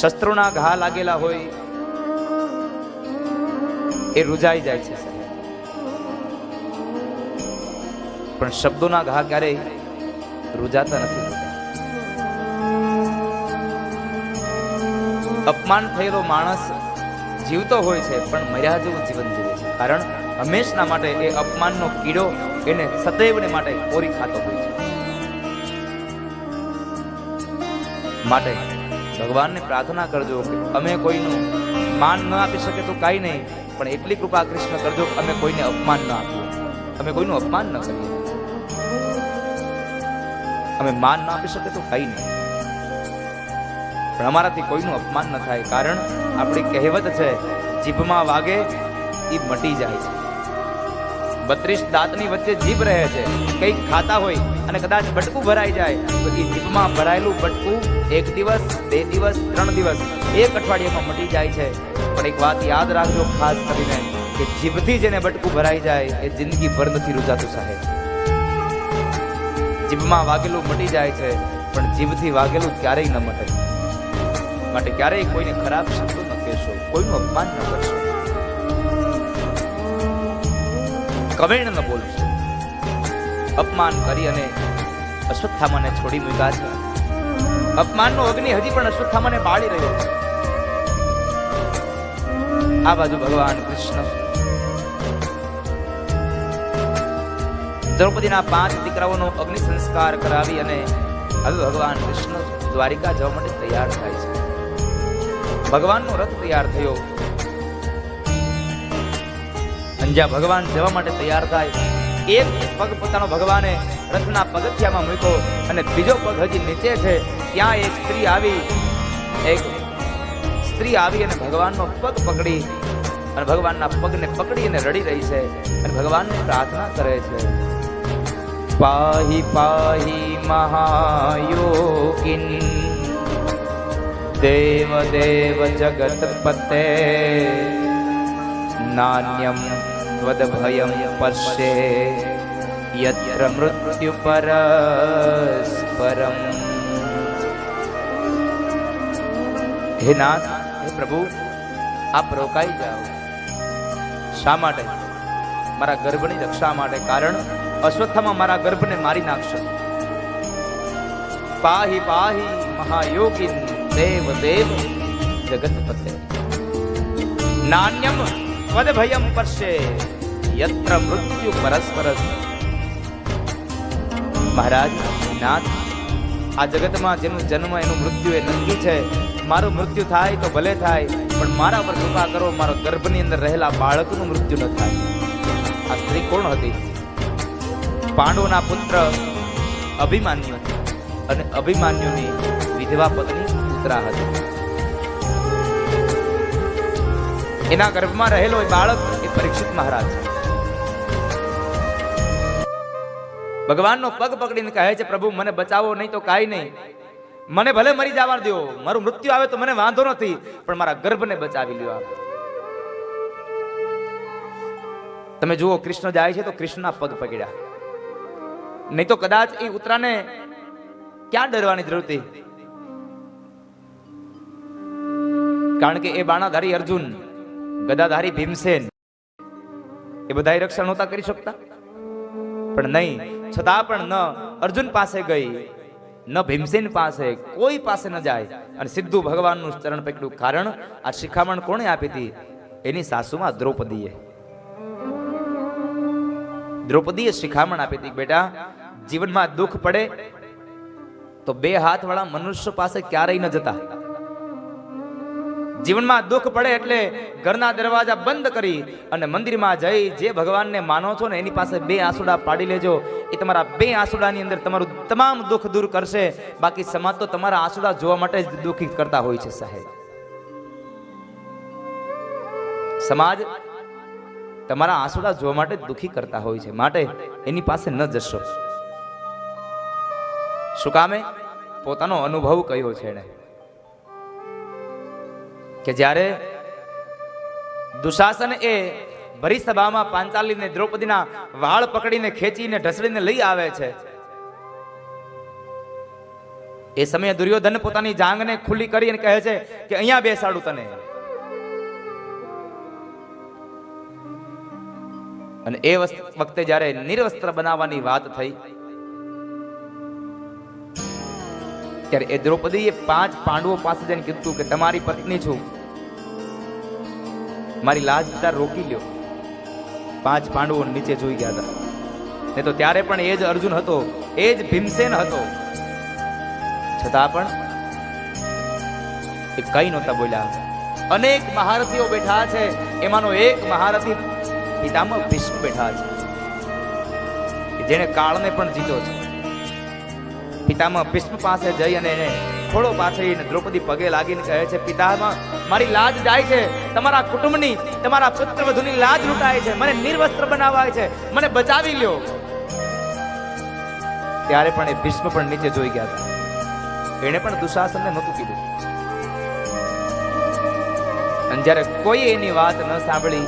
શસ્ત્રોના ઘા લાગેલા હોય એ રૂજાઈ જાય છે, પણ શબ્દોના ઘા ક્યારેય રૂજાતા નથી. અપમાન થયેલો માણસ જીવતો હોય છે પણ મર્યા જેવું જીવન જીવે છે, કારણ હંમેશના માટે એ અપમાનનો કીડો એને સદૈવને માટે કોરી ખાતો હોય છે. માટે ભગવાનને પ્રાર્થના કરજો કે અમે કોઈનું માન ન આપી શકે તો કાંઈ નહીં, પણ એટલી કૃપા કૃષ્ણ કરજો કે અમે કોઈને અપમાન ન આપીએ, અમે કોઈનું અપમાન ન કરીએ. અમે માન ન આપી શકે તો કાંઈ નહીં, પણ અમારાથી કોઈનું અપમાન ન થાય, કારણ આપણી કહેવત છે જીભમાં વાગે એ મટી જાય છે. 32 દાંતની વચ્ચે જીભ રહે છે. કંઈક ખાતા હોય અને કદાચ બટકું ભરાઈ જાય તો એ જીભમાં ભરાયેલું બટકું 1 દિવસ 2 દિવસ 3 દિવસ 1 અઠવાડિયામાં મટી જાય છે. પણ એક વાત યાદ રાખજો ખાસ કરીને કે જીભથી જેને બટકું ભરાઈ જાય એ જિંદગી ભર નથી રૂજાતું સાહેબ. જીભમાં વાગેલું મટી જાય છે પણ જીભથી વાગેલું ક્યારેય ન મટે. માટે ક્યારેય કોઈને ખરાબ શબ્દો ન કહેશો, કોઈનું અપમાન ન કરશો, કવેણ ન બોલશો. અપમાન કરી અને અશ્વત્થામાને છોડી મૂક્યા છે. અપમાનનો અગ્નિ હજી પણ અશ્વત્થામાને બાળી રહ્યો છે. આ બાજુ ભગવાન કૃષ્ણ દ્રૌપદીના 5 દીકરાઓનો અગ્નિ સંસ્કાર કરાવી અને હવે ભગવાન કૃષ્ણ દ્વારિકા જવા માટે તૈયાર થાય છે. ભગવાનનો રથ તૈયાર થયો અને જ્યાં ભગવાન જવા માટે તૈયાર થાય, એક પગ પોતાનો ભગવાને રથના પગથિયામાં મૂક્યો અને બીજો પગ હજી નીચે છે. ત્યાં એક સ્ત્રી આવી અને ભગવાનનો પગ પકડી અને ભગવાનના પગને પકડી અને રડી રહી છે અને ભગવાનને પ્રાર્થના કરે છે, પાહી પાહી મહાયોગિન દેવ દેવ જગતપતે નાન્યમ ત્વદભયમ પશ્યે યત્ર મૃત્યુ પરસ્પરમ. હે નાથ, હે પ્રભુ, આપ રોકાઈ જાઓ. શા માટે? મારા ગર્ભની રક્ષા માટે, કારણ અશ્વત્થામા મારા ગર્ભને મારી નાખશે. પાહી પાહી મહાયોગિન દેવ દેવ જગતપતે નાન્યમ ત્વદભયમ પશ્યે યત્ર મૃત્યુ પરસ્પરમ. મહારાજ, નાથ, આ જગતમાં જેનું જન્મ એનું મૃત્યુ એ નક્કી છે. મારું મૃત્યુ થાય તો ભલે થાય, પણ મારા પર કૃપા કરો, મારો ગર્ભની અંદર રહેલા બાળકનું મૃત્યુ ન થાય. આ સ્ત્રી કોણ હતી? પાંડવોના પુત્ર અભિમાન્યુ અને અભિમાન્યુની વિધવા પત્ની ઉત્તરા હતી. એના ગર્ભમાં રહેલો એ બાળક એ પરીક્ષિત મહારાજ. ભગવાનનો પગ પકડીને કહે છે, પ્રભુ મને બચાવો, નહીં તો કાંઈ નહીં, મને ભલે મરી જવા દો, મારું મૃત્યુ આવે તો મને વાંધો નથી, પણ મારા ગર્ભને બચાવી લ્યો આપ. તમે જુઓ, કૃષ્ણ જાય છે તો કૃષ્ણના પગ પકડ્યા, નહીં તો કદાચ એ ઉત્તરાને ક્યાં ડરવાની જરૂર હતી? કારણ કે એ બાણાધારી અર્જુન, ગદાધારી ભીમસેન, એ બધા રક્ષણ નહોતા કરી શકતા. પણ નહીં, છતાં પણ ન અર્જુન પાસે ગઈ, ન ભીમસેન પાસે, કોઈ પાસે ન જાય અને સીધું ભગવાનનું ચરણ પકડ્યું. કારણ આ શિખામણ કોણે આપી હતી? એની સાસુમાં દ્રૌપદીએ. દ્રૌપદીએ શિખામણ આપી હતી, બેટા, જીવનમાં દુઃખ પડે તો 2 હાથ વાળા મનુષ્ય પાસે ક્યારેય ન જતા. જીવનમાં દુઃખ પડે એટલે ઘરના દરવાજા બંધ કરી અને મંદિરમાં જઈ જે ભગવાનને માનો છો ને એની પાસે 2 આંસુડા પાડી લેજો. એ તમારા 2 આંસુડાની અંદર તમારું તમામ દુઃખ દૂર કરશે. બાકી સમાજ તો તમારા આંસુડા જોવા માટે જ દુઃખી કરતા હોય છે સાહેબ. સમાજ તમારા આંસુડા જોવા માટે દુઃખી કરતા હોય છે, માટે એની પાસે ન જશો. શું કામે? પોતાનો અનુભવ કયો છે એને, કે જ્યારે દુશાસન એ ભરી સભામાં પાંચાલીને દ્રૌપદીના વાળ પકડીને ખેંચીને ઢસડીને લઈ આવે છે, એ સમયે દુર્યોધન પોતાની જાંગને ખુલ્લી કરી અને કહે છે કે અહીંયા બેસાડું તને. અને એ વખતે જ્યારે નિર્વસ્ત્ર બનાવવાની વાત થઈ ત્યારે એ દ્રૌપદીએ 5 પાંડવો પાસે જઈને કીધું કે તમારી પત્ની છું, મારી લાજ રોકી લ્યો. 5 પાંડવો નીચે જોઈ ગયા હતા. ને તો ત્યારે પણ એ જ અર્જુન હતો, એ જ ભીમસેન હતો, છતાં પણ એ કઈ નહોતા બોલ્યા. અનેક મહારથીઓ બેઠા છે, એમાંનો એક મહારથી પિતામહ ભીષ્મ બેઠા છે, જેને કાળને પણ જીતો છે. પિતામહ ભીષ્મ પાસે જઈ અને એને ખોળો પાથરીને દ્રૌપદી પગે લાગીને કહે છે, પિતામહ મારી લાજ જાય છે, તમારા કુટુંબની, તમારા પુત્રવધુની લાજ લૂંટાય છે, મને નિર્વસ્ત્ર બનાવાય છે, મને બચાવી લ્યો. ત્યારે પણ એ ભીષ્મ પણ નીચે જોઈ ગયા હતા. એને પણ દુશાસનને નહોતું કીધું. અને જ્યારે કોઈ એની વાત ન સાંભળી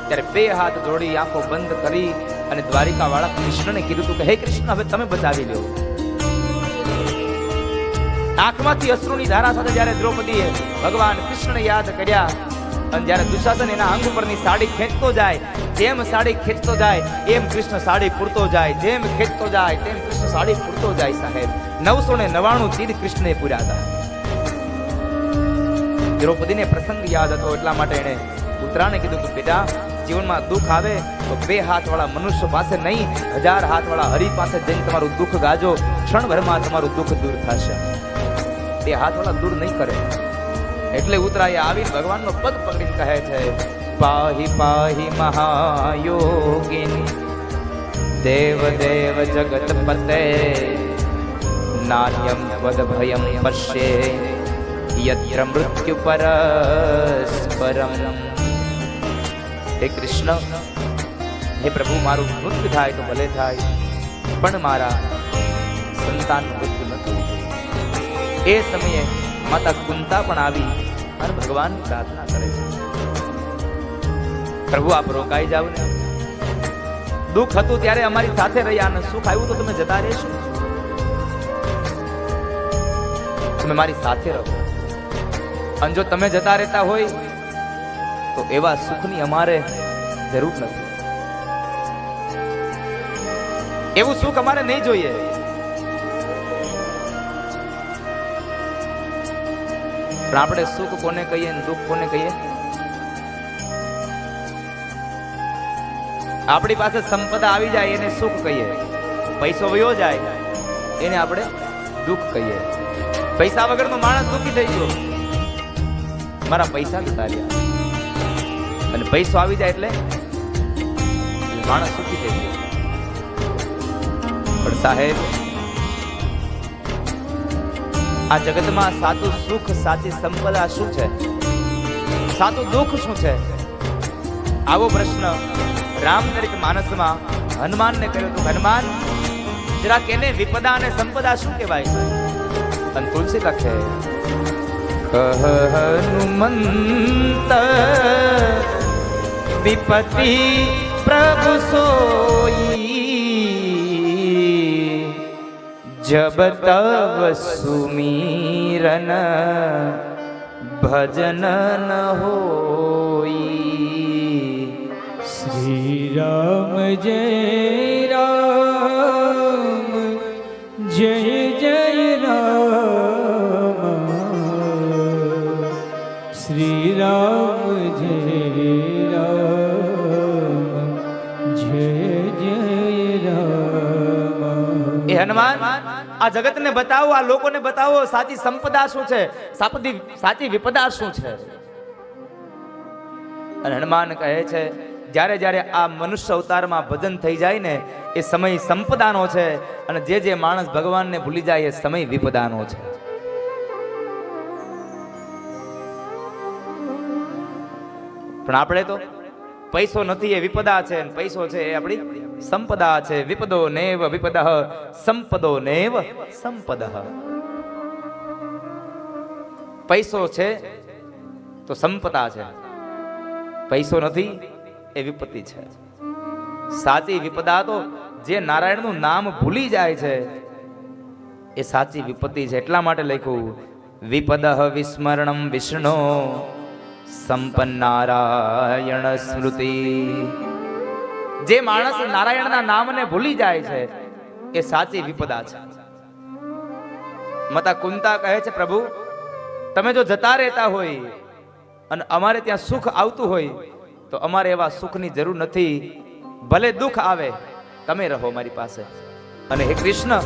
ત્યારે 2 હાથ જોડી આંખો બંધ કરી અને દ્વારિકા વાળા કૃષ્ણને કીધું હતું કે હે કૃષ્ણ, હવે તમે બચાવી લ્યો. આંખમાંથી અશ્રુની ધારા સાથે જ્યારે દ્રૌપદીએ ભગવાન કૃષ્ણને યાદ કર્યા અને જ્યારે દુશાસન એના અંગ ઉપરની સાડી ખેંચતો જાય, જેમ સાડી ખેંચતો જાય એમ કૃષ્ણ સાડી પૂરતો જાય, જેમ ખેંચતો જાય તેમ કૃષ્ણ સાડી પૂરતો જાય. સાહેબ 999 ચીર કૃષ્ણએ પૂર્યા હતા. દ્રૌપદીને પ્રસંગ યાદ હતો, એટલા માટે એને પુત્રાને કીધું કે બેટા, જીવનમાં દુઃખ આવે તો 2 હાથવાળા મનુષ્ય પાસે નહીં, 1000 હાથવાળા હરિ પાસે જઈને તમારું દુઃખ ગાજો, ક્ષણભરમાં તમારું દુઃખ દૂર થશે. 2 હાથવાળા દૂર નહીં કરે. એટલે ઉતરાએ આવીને ભગવાનનો પગ પકડીને કહે છે, પાહી પાહી મહાયોગિની દેવ દેવ જગતપતે નાન્યમ વદ ભયમ પશ્યે યત્ર મૃત્યુ પરસ્પરમ. હે કૃષ્ણ, હે પ્રભુ, મારું મૃત્યુ થાય તો ભલે થાય, પણ મારા સંતાનનું મૃત્યુ ન થવું. એ સમયે માતા કુંતા પણ આવી અને ભગવાનની પ્રાર્થના કરે છે, પ્રભુ આપ રોકાઈ જાવ ને. દુઃખ હતું ત્યારે અમારી સાથે રહ્યા, અને સુખ આવ્યું તો તમે જતા રહેશો. તમે મારી સાથે રહો. અને જો તમે જતા રહેતા હોય તો એવા સુખની અમારે જરૂર નથી. એવું સુખ અમારે નહીં જોઈએ. પણ આપણે સુખ કોને કહીએ ને દુઃખ કોને કહીએ? આપણી પાસે સંપદા આવી જાય એને સુખ કહીએ, પૈસો વયો જાય એને આપણે દુઃખ કહીએ. પૈસા વગરનો માણસ દુઃખી થઈ ગયો, મારા પૈસા જતા રહ્યા. અને પૈસો આવી જાય એટલે માણસ સુખી થઈ ગયો. પણ સાહેબ, આ જગતમાં સાચું સુખ, સાચી સંપદા શું છે? સાચું દુઃખ શું છે? આવો પ્રશ્ન રામચરિત માનસમાં હનુમાનને કહ્યું હતું. હનુમાન, જરા કેને વિપદા અને સંપદા શું કહેવાય? અને તુલસી લખે, હનુમંત વિપત્તિ પ્રભુ સોઈ, જબ તવ સુમીરન ભજન ન હોઈ. શ્રી રામ જય રામ, જય જય રામ, શ્રી રામ જય રામ, જય જય રામ. એ હનુમાન, આ જગતને બતાવો, આ લોકોને બતાવો સાચી સંપદા શું છે, સાચી વિપદા શું છે. અને હનુમાન કહે છે, જ્યારે જ્યારે આ મનુષ્ય અવતારમાં ભજન થઈ જાય ને એ સમય સંપદાનો છે, અને જે માણસ ભગવાનને ભૂલી જાય એ સમય વિપદાનો છે. પણ આપણે તો પૈસો નથી એ વિપદા છે, પૈસો છે એ આપણી સંપદા છે. વિપદો નેવ વિપદઃ સંપદો નેવ સંપદઃ. પૈસો છે તો સંપદા છે, પૈસો નથી એ વિપત્તિ છે. સાચી વિપદા તો જે નારાયણનું નામ ભૂલી જાય છે એ સાચી વિપત્તિ છે. એટલા માટે લખ્યું વિપદઃ વિસ્મરણમ વિષ્ણુ સંપન્નારાયણ સ્મૃતિ. જે માણસ નારાયણના નામને ભૂલી જાય છે એ સાચી વિપદા છે. માતા કુંતા કહે છે પ્રભુ તમે જો જતા રહેતા હોય અને અમારે ત્યાં સુખ આવતું હોય તો અમારે એવા સુખની જરૂર નથી. ભલે દુઃખ આવે તમે રહો મારી પાસે. અને હે કૃષ્ણ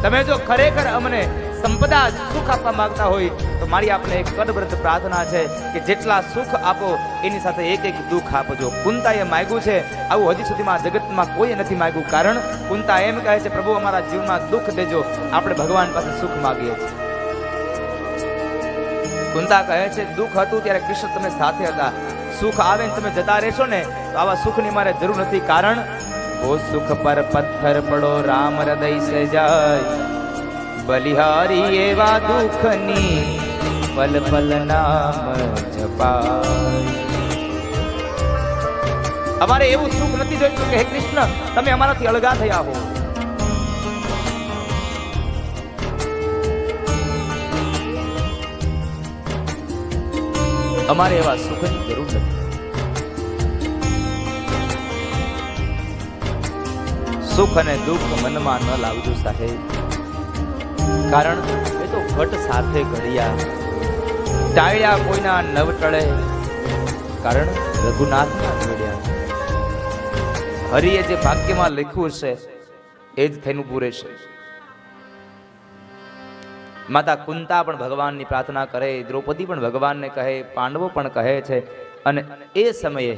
તમે જો ખરેખર અમને સંપદા સુખ આપવા માંગતા હોય તો મારી આપને એક કડવ્રત પ્રાર્થના છે કે જેટલા સુખ આપો એની સાથે એક એક દુઃખ આપજો. કુંતાએ માંગ્યું છે આવું હજી સુધીમાં જગતમાં કોઈ નથી માંગ્યું. કારણ કુંતા એમ કહે છે પ્રભુ અમારા જીવનમાં દુઃખ દેજો, આપણે ભગવાન પાસે સુખ માંગીએ છીએ. કુંતા કહે છે દુઃખ હતું ત્યારે કૃષ્ણ તમે સાથે હતા, સુખ આવે ને તમે જતા રહેશો ને તો આવા સુખની મારે જરૂર નથી. કારણ ઓ સુખ પર પથ્થર પડો રામ હૃદય સે જાય, બલિહારી એવા દુઃખની પલ પલ નામ જપાય. અમારે એવું સુખ નથી જોઈતું કે હે કૃષ્ણ તમે અમારાથી અળગા થયા હો. અમારે એવા સુખની જરૂર નથી. સુખ અને દુઃખ મનમાં ન લાવજો સાહેબ. કારણ એ તો ઘટ સાથે ઘડિયા, ટાળ્યા કોઈના નવ ટળે, કારણ રઘુનાથના જોડ્યા. હરિએ જે ભાગ્યમાં લખ્યું છે એ જ થઈને પૂરે છે. માતા કુંતા પણ ભગવાનની પ્રાર્થના કરે, દ્રૌપદી પણ ભગવાનને કહે, પાંડવો પણ કહે છે. અને એ સમયે